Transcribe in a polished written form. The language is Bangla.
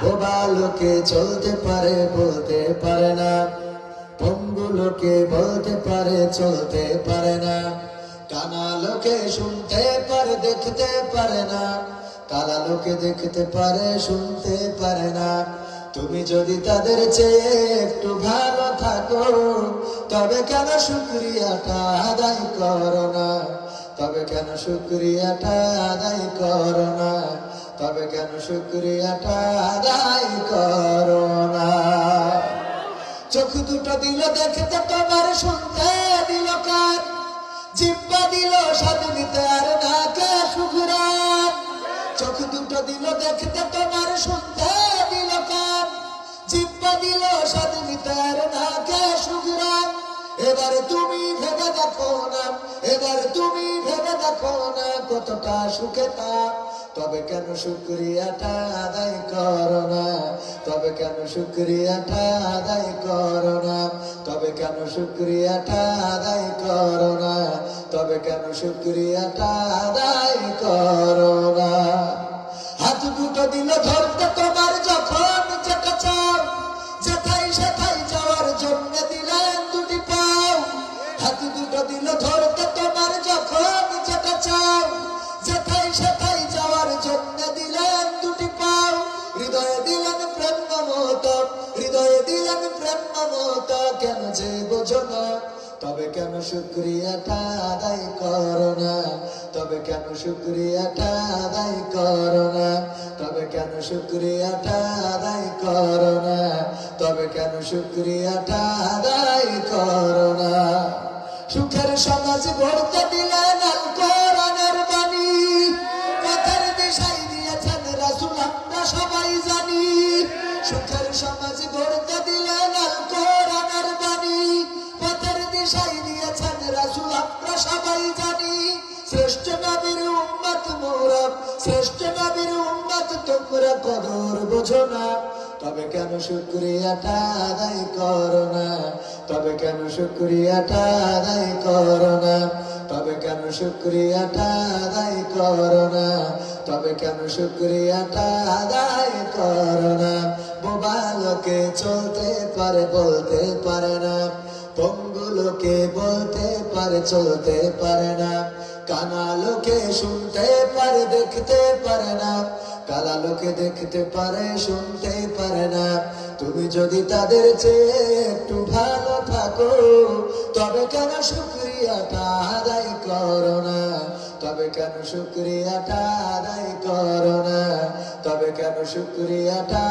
বোবা লোকে চলতে পারে বলতে পারে না, পঙ্গু লোকে বলতে পারে চলতে পারে না, কানা লোকে শুনতে পারে দেখতে পারে না, কালা লোকে দেখতে পারে শুনতে পারে না। তুমি যদি তাদের চেয়ে একটু ভালো থাকো, তবে কেন শুকরিয়াটা আদায় করো না? তবে কেন শুকরিয়াটা আদায় করো না? তবে কেন শুকরিয়াটা আদায় করো না? চোখ দুটো দিল দেখতে তোমার, শুনতে দিল কান, জিহ্বা দিল স্বাদ নিতে আর নাকে সুঘ্রাণ। চোখ দুটো দিল দেখতে তোমার, শুনতে দিল কান, জিহ্বা দিল স্বাদ নিতে আর নাকে সুঘ্রাণ। এবারে তুমি ভেবে দেখো না, এবারে তুমি ভেবে দেখো না কতটা সুখে তা। তবে কেন শুকরিয়াটা আদায় করো না? তবে কেন শুকরিয়াটা আদায় করো না? তবে কেন শুকরিয়াটা আদায় করো না? তবে কেন শুকরিয়াটা আদায় করো না? হাত দুটো দিল ধরতে তোমার, যখন যেটা চাও, যেথায় সেথায় যাওয়ার জন্য দিলেন দুটি পাও। হাত দুটো দিল ধরতে তোমার, যখন যেটা চাও, যেথায় সেথায় যাওয়ার জন্য দিলেন দুটি পাও। হৃদয়ে দিলেন প্রেম মমতা, হৃদয়ে দিলেন প্রেম মমতা, কেন যে বোঝো না? তবে কেন শুকরিয়াটা আদায় করো না? তবে কেন শুকরিয়াটা আদায় করো না? তবে কেন শুকরিয়াটা আদায় করো না? তবে কেন শুকরিয়াটা আদায় করো না? সুখের সমাজ গড়তে দিলেন আল কোরআনের বাণী, পথের দিশাই দিয়েছেন রাসূল আমরা সবাই জানি। সুখের সমাজ গড়তে দিলেন আল কোরআনের বাণী, পথের দিশাই দিয়েছেন রাসূল আমরা সবাই জানি। শ্রেষ্ঠ নবীর উম্মত মোরা, শ্রেষ্ঠ নবীর উম্মত তোমরা কদর বোঝো না। তবে কেন শুকরিয়াটা আদায় করো না? তবে কেন শুকরিয়াটা আদায় করো না? তবে কেন শুকরিয়াটা আদায় করো না? তবে কেন শুকরিয়াটা আদায় করো না? বোবা লোকে চলতে পারে বলতে পারে না, পঙ্গু লোকে বলতে পারে চলতে পারে না, কানা লোকে শুনতে পারে দেখতে পারে না, কালা লোকে দেখতে পারে শুনতে পারে না। তুমি যদি তাদের চেয়ে একটু ভালো থাকো, তবে কেন শুকরিয়াটা আদায় করো না? তবে কেন শুকরিয়াটা আদায় করো না? তবে কেন শুকরিয়াটা